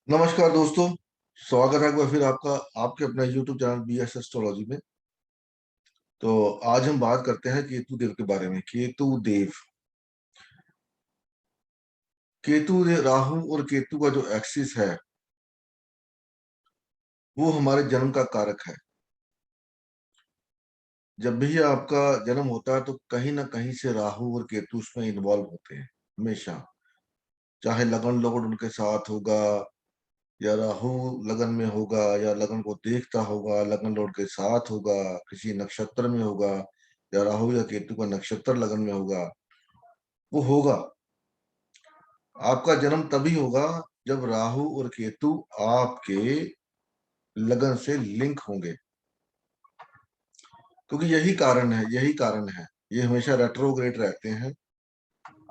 नमस्कार दोस्तों। स्वागत है एक बार फिर आपका आपके अपने YouTube चैनल BS एस्ट्रोलॉजी में। तो आज हम बात करते हैं केतु देव के बारे में। राहु और केतु का जो एक्सिस है वो हमारे जन्म का कारक है। जब भी आपका जन्म होता है तो कहीं ना कहीं से राहु और केतु उसमें इन्वॉल्व होते हैं हमेशा। चाहे लगन लोग उनके साथ होगा, या राहु लगन में होगा, या लगन को देखता होगा, लगन लॉर्ड के साथ होगा, किसी नक्षत्र में होगा, या राहु या केतु का नक्षत्र लगन में होगा, वो होगा। आपका जन्म तभी होगा जब राहु और केतु आपके लगन से लिंक होंगे, क्योंकि यही कारण है ये हमेशा रेट्रोग्रेड रहते हैं।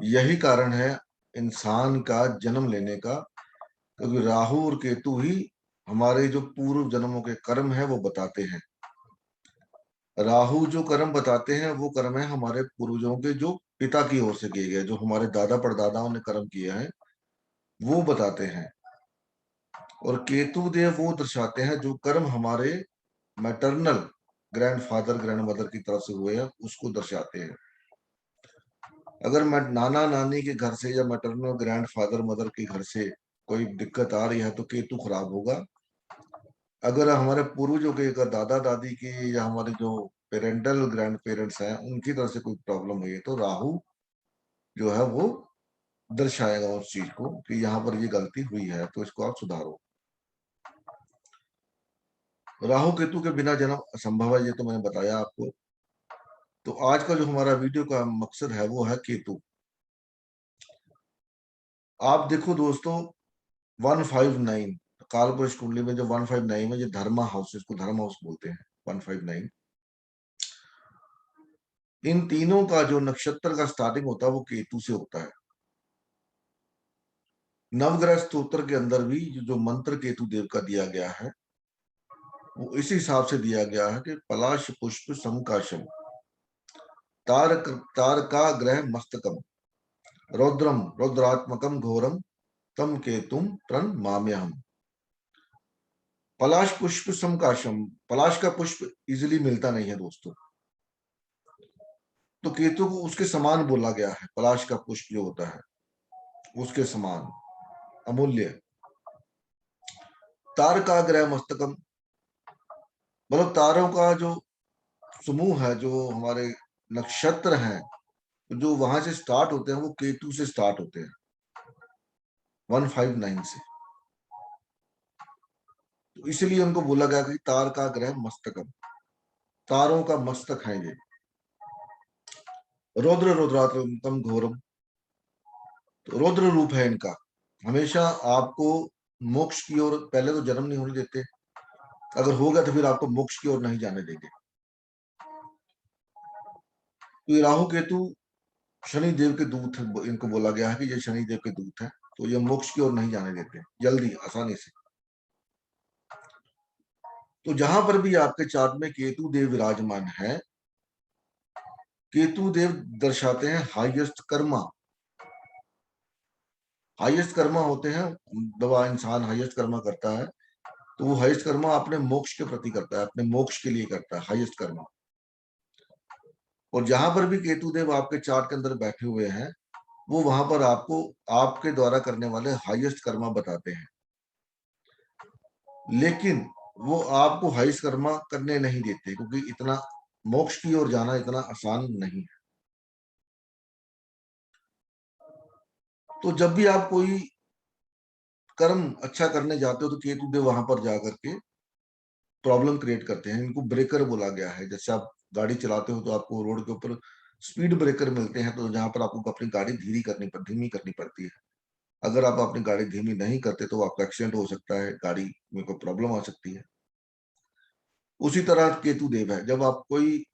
यही कारण है इंसान का जन्म लेने का, क्योंकि राहु और केतु ही हमारे जो पूर्व जन्मों के कर्म है वो बताते हैं। राहु जो कर्म बताते हैं वो कर्म है हमारे पूर्वजों के, जो पिता की ओर से किए गए, जो हमारे दादा परदादाओं ने कर्म किए हैं वो बताते हैं। और केतु देव वो दर्शाते हैं जो कर्म हमारे मैटरनल ग्रैंडफादर ग्रैंड मदर की तरफ से हुए हैं, उसको दर्शाते हैं। अगर मैं नाना नानी के घर से या मैटरनल ग्रैंडफादर मदर के घर से कोई दिक्कत आ रही है तो केतु खराब होगा। अगर हमारे पूर्वजों के, अगर दादा दादी की या हमारे जो पेरेंटल ग्रैंड पेरेंट्स हैं उनकी तरफ से कोई प्रॉब्लम हुई है तो राहु जो है वो दर्शाएगा उस चीज को कि यहाँ पर ये गलती हुई है तो इसको आप सुधारो। राहु केतु के बिना जन्म असंभव है, ये तो मैंने बताया आपको। तो आज का जो हमारा वीडियो का मकसद है वो है केतु। आप देखो दोस्तों, 159 कालपुरुष कुंडली में जो 159 है, ये धर्मा हाउस, इसको धर्म हाउस बोलते हैं। 159 इन तीनों का जो नक्षत्र का स्टार्टिंग होता है वो केतु से होता है। नवग्रह स्तोत्र के अंदर भी जो मंत्र केतु देव का दिया गया है वो इस हिसाब से दिया गया है कि पलाश पुष्प समकाशम तारक तारका ग्रह मस्तकम रौद्रम रौद्रात्मकम घोरम तम केतुम प्रणमाम्यहम्। पलाश पुष्प समकाशम, पलाश का पुष्प इजिली मिलता नहीं है दोस्तों, तो केतु को उसके समान बोला गया है। पलाश का पुष्प जो होता है उसके समान अमूल्य। तारका ग्रह मस्तकम मतलब तारों का जो समूह है, जो हमारे नक्षत्र हैं, जो वहां से स्टार्ट होते हैं वो केतु से स्टार्ट होते हैं, 159 से। तो इसलिए उनको बोला गया कि तार का ग्रह मस्तकम, तारों का मस्तक है ये। रौद्र रौद्रात्मकम घोरम, तो रौद्र रूप है इनका। हमेशा आपको मोक्ष की ओर, पहले तो जन्म नहीं होने देते, अगर हो गया तो फिर आपको मोक्ष की ओर नहीं जाने देंगे। तो ये राहु केतु शनि देव के दूत है, इनको बोला गया है कि ये शनि देव के दूत है, तो ये मोक्ष की ओर नहीं जाने देते जल्दी आसानी से। तो जहां पर भी आपके चार्ट में केतु देव विराजमान है, केतु देव दर्शाते हैं हाईएस्ट कर्मा। हाईएस्ट कर्मा होते हैं, दवा इंसान हाईएस्ट कर्मा करता है तो वो हाईएस्ट कर्मा अपने मोक्ष के प्रति करता है, अपने मोक्ष के लिए करता है हाईएस्ट कर्मा। और जहां पर भी केतु देव आपके चार्ट के अंदर बैठे हुए हैं वो वहां पर आपको आपके द्वारा करने वाले हाईएस्ट कर्मा बताते हैं, लेकिन वो आपको हाईएस्ट कर्मा करने नहीं देते, क्योंकि इतना मोक्ष की ओर जाना इतना आसान नहीं है। तो जब भी आप कोई कर्म अच्छा करने जाते हो तो केतु देव वहां पर जाकर के प्रॉब्लम क्रिएट करते हैं। इनको ब्रेकर बोला गया है। जैसे आप गाड़ी चलाते हो तो आपको रोड के ऊपर स्पीड ब्रेकर मिलते हैं, तो जहां पर आपको अपनी गाड़ी धीमी करनी पड़ती है। अगर आप अपनी गाड़ी धीमी नहीं करते तो आपका एक्सीडेंट हो सकता है, गाड़ी में कोई प्रॉब्लम आ सकती है। उसी तरह केतु देव है, जब आप कोई,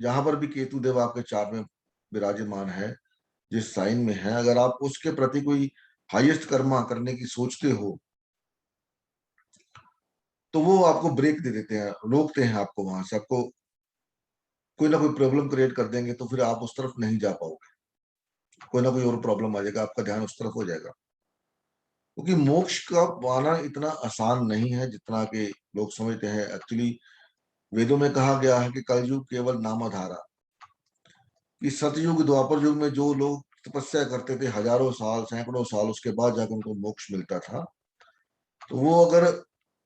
जहां पर भी केतु देव आपके चार्ट में विराजमान है, जिस साइन में है, अगर आप उसके प्रति कोई हाईएस्ट कर्मा करने की सोचते हो तो वो आपको ब्रेक दे देते हैं, रोकते हैं आपको, वहां से आपको कोई ना कोई प्रॉब्लम क्रिएट कर देंगे, तो फिर आप उस तरफ नहीं जा पाओगे। कोई ना कोई और प्रॉब्लम आ जाएगा, आपका ध्यान उस तरफ हो जाएगा। क्योंकि मोक्ष का पाना इतना आसान नहीं है जितना कि लोग समझते हैं। एक्चुअली वेदों में कहा गया है कि कलयुग केवल नामधारा, कि सतयुग द्वापर युग में जो लोग तपस्या करते थे हजारों साल सैकड़ों साल, उसके बाद जाकर उनको मोक्ष मिलता था, तो वो अगर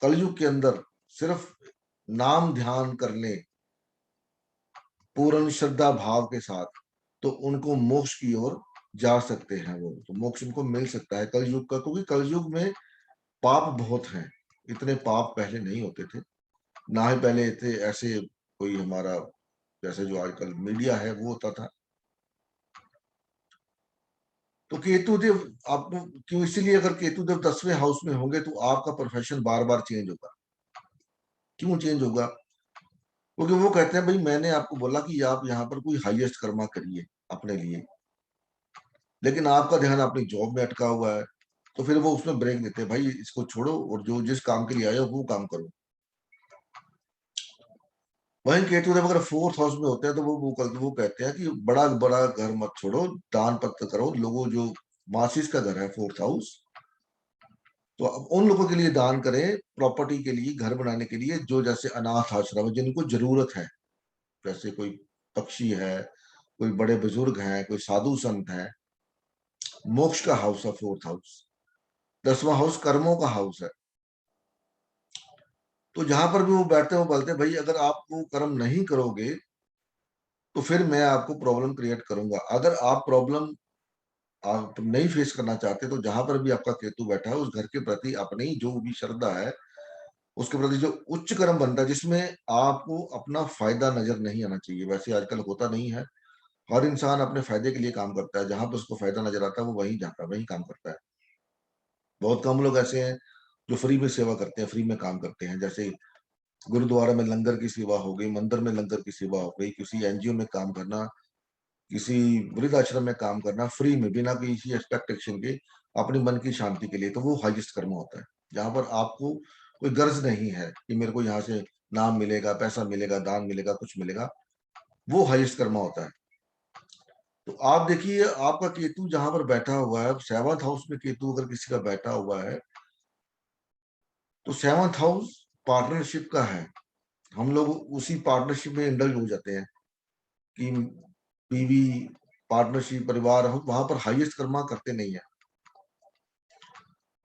कलयुग के अंदर सिर्फ नाम ध्यान कर ले पूर्ण श्रद्धा भाव के साथ, तो उनको मोक्ष की ओर जा सकते हैं। वो तो मोक्ष उनको मिल सकता है कलयुग का, क्योंकि कलयुग में पाप बहुत हैं। इतने पाप पहले नहीं होते थे, ना ही पहले थे ऐसे कोई हमारा जैसे जो आजकल मीडिया है वो होता था। तो केतु देव आपको क्यों, इसीलिए अगर केतु देव 10वें हाउस में होंगे तो आपका प्रोफेशन बार बार चेंज होगा। क्यों चेंज होगा? क्योंकि वो कहते हैं भाई मैंने आपको बोला कि आप यहाँ पर कोई हाईएस्ट कर्मा करिए अपने लिए, लेकिन आपका ध्यान अपनी जॉब में अटका हुआ है, तो फिर वो उसमें ब्रेक देते हैं, भाई इसको छोड़ो और जो जिस काम के लिए आए हो वो काम करो। वहीं केतु देव अगर 4th हाउस में होते हैं तो वो कहते हैं कि बड़ा बड़ा घर मत छोड़ो, दान पत्र करो लोगों, जो मासिस का घर है 4th हाउस, तो अब उन लोगों के लिए दान करें, प्रॉपर्टी के लिए, घर बनाने के लिए, जो जैसे अनाथ आश्रम है जिनको जरूरत है, जैसे कोई पक्षी है, कोई बड़े बुजुर्ग हैं, कोई साधु संत है। मोक्ष का हाउस है 4th हाउस। 10वां हाउस कर्मों का हाउस है। तो जहां पर भी वो बैठते हैं वो बोलते हैं भाई अगर आप वो कर्म नहीं करोगे तो फिर मैं आपको प्रॉब्लम क्रिएट करूंगा। अगर आप प्रॉब्लम आप नहीं फेस करना चाहते तो जहां पर भी आपका केतु बैठा है उस घर के प्रति अपनी जो भी श्रद्धा है, उसके प्रति जो उच्च कर्म बनता है जिसमें आपको अपना फायदा नजर नहीं आना चाहिए। वैसे आजकल होता नहीं है, हर इंसान अपने फायदे के लिए काम करता है, जहां पर उसको फायदा नजर आता है वो वहीं जाता है, वहीं काम करता है। बहुत कम लोग ऐसे हैं जो फ्री में सेवा करते हैं, फ्री में काम करते हैं। जैसे गुरुद्वारा में लंगर की सेवा हो गई, मंदिर में लंगर की सेवा हो गई, किसी एनजीओ में काम करना, किसी वृद्ध आश्रम में काम करना फ्री में बिना किसी एक्सपेक्टेशन के, अपनी मन की शांति के लिए, तो वो हाईएस्ट कर्म होता है। जहां पर आपको कोई गर्ज नहीं है कि मेरे को यहाँ से नाम मिलेगा, पैसा मिलेगा, दान मिलेगा, कुछ मिलेगा, वो हाईएस्ट कर्म होता है। तो आप देखिए आपका केतु जहां पर बैठा हुआ है, 7th हाउस में केतु अगर किसी का बैठा हुआ है तो 7th हाउस पार्टनरशिप का है। हम लोग उसी पार्टनरशिप में इंडल्ज हो जाते हैं कि बीवी, पार्टनरशिप, परिवार, हम वहां पर हाईएस्ट कर्मा करते नहीं है।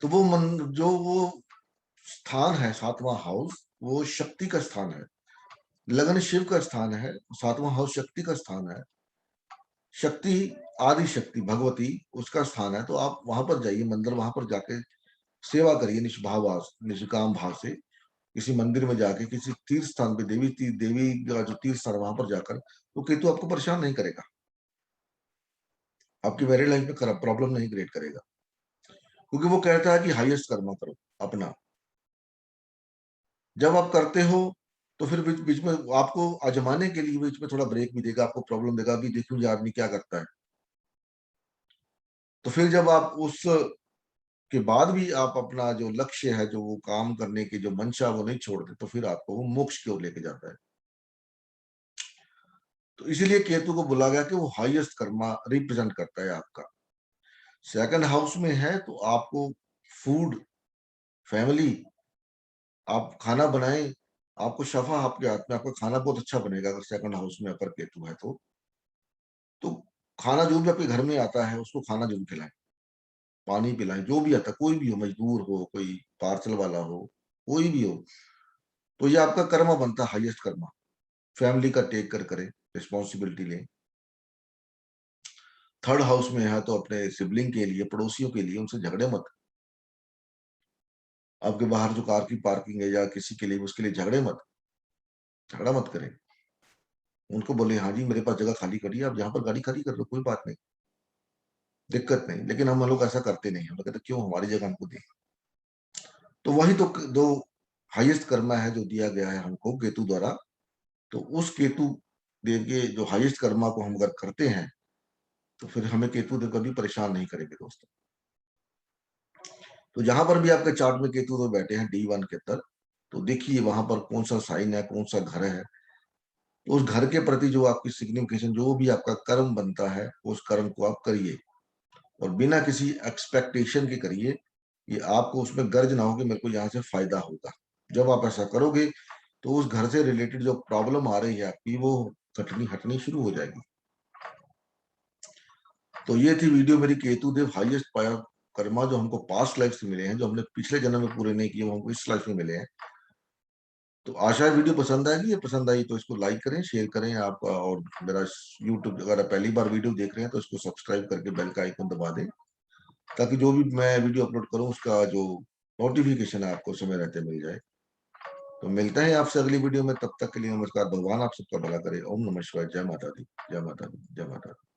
तो वो मन जो वो स्थान है 7वां हाउस, वो शक्ति का स्थान है, लगन शिव का स्थान है। 7वां हाउस शक्ति का स्थान है। शक्ति, आदि शक्ति भगवती, उसका स्थान है। तो आप वहां पर जाइए, मंदिर वहां पर जाके सेवा करिए निष्भाव निष्काम भाव से। किसी मंदिर में जाके, किसी तीर्थ स्थान पे, देवी का जो तीर्थ स्थान वहां पर जाकर, तो केतु आपको परेशान नहीं करेगा, आपकी मैरिड लाइफ में खराब प्रॉब्लम नहीं क्रिएट करेगा, क्योंकि वो कहता है कि हाईएस्ट कर्मा करो अपना। जब आप करते हो तो फिर बीच बीच में आपको आजमाने के लिए बीच में थोड़ा ब्रेक भी देगा, आपको प्रॉब्लम देगा, अभी देखूं ये आदमी क्या करता है। तो फिर जब आप उस के बाद भी आप अपना जो लक्ष्य है, जो वो काम करने की जो मंशा वो नहीं छोड़ते, तो फिर आपको वो मोक्ष की ओर लेके जाता है। तो इसीलिए केतु को बोला गया कि वो हाईएस्ट कर्मा रिप्रेजेंट करता है आपका। 2nd हाउस में है तो आपको फूड, फैमिली, आप खाना बनाएं, आपको शफा आपके हाथ में, आपका खाना बहुत अच्छा बनेगा अगर 2nd हाउस में अपर केतु है तो खाना जो भी आपके घर में आता है उसको खाना जरूर खिलाएं, पानी पिलाएं, जो भी आता है, कोई भी हो, मजदूर हो, कोई पार्सल वाला हो, कोई भी हो, तो ये आपका कर्मा बनता है, हाईएस्ट कर्मा। फैमिली का टेक कर करें, रिस्पॉन्सिबिलिटी लें। 3rd हाउस में है तो अपने सिबलिंग के लिए, पड़ोसियों के लिए उनसे झगड़े मत। आपके बाहर जो कार की पार्किंग है या किसी के लिए, उसके लिए झगड़े मत, झगड़ा मत करें। उनको बोले हाँ जी मेरे पास जगह खाली करी है, आप जहां पर गाड़ी खाली कर लो, कोई बात नहीं, दिक्कत नहीं। लेकिन हम लोग ऐसा करते नहीं, हम लोग कहते क्यों हमारी जगह हमको दे। तो वही तो दो हाईएस्ट कर्मा है जो दिया गया है हमको केतु द्वारा। तो उस केतु देव के जो हाईएस्ट कर्मा को हम अगर करते हैं तो फिर हमें केतु देव कभी परेशान नहीं करेंगे दोस्तों। तो जहां पर भी आपके चार्ट में केतु देव बैठे हैं D1 के अंदर, तो देखिए वहां पर कौन सा साइन है, कौन सा घर है, तो उस घर के प्रति जो आपकी सिग्निफिकेशन, जो भी आपका कर्म बनता है उस कर्म को आप करिए, और बिना किसी एक्सपेक्टेशन के करिए। ये आपको उसमें गर्ज ना हो कि मेरे को यहाँ से फायदा होगा। जब आप ऐसा करोगे तो उस घर से रिलेटेड जो प्रॉब्लम आ रही है आपकी, वो हटनी शुरू हो जाएगी। तो ये थी वीडियो मेरी केतु देव हाईएस्ट पाया कर्मा, जो हमको पास्ट लाइफ से मिले हैं, जो हमने पिछले जन्म में पूरे नहीं किए, वो हमको इस लाइफ में मिले हैं। तो आशा है वीडियो पसंद आएगी। ये पसंद आई तो इसको लाइक करें, शेयर करें आप, और मेरा यूट्यूब अगर आप पहली बार वीडियो देख रहे हैं तो इसको सब्सक्राइब करके बेल का आइकन दबा दें, ताकि जो भी मैं वीडियो अपलोड करूं उसका जो नोटिफिकेशन है आपको समय रहते मिल जाए। तो मिलते हैं आपसे अगली वीडियो में, तब तक के लिए नमस्कार। भगवान आप सबका भला करे। ओम नमः शिवाय। जय माता दी, जय माता दी, जय माता दी।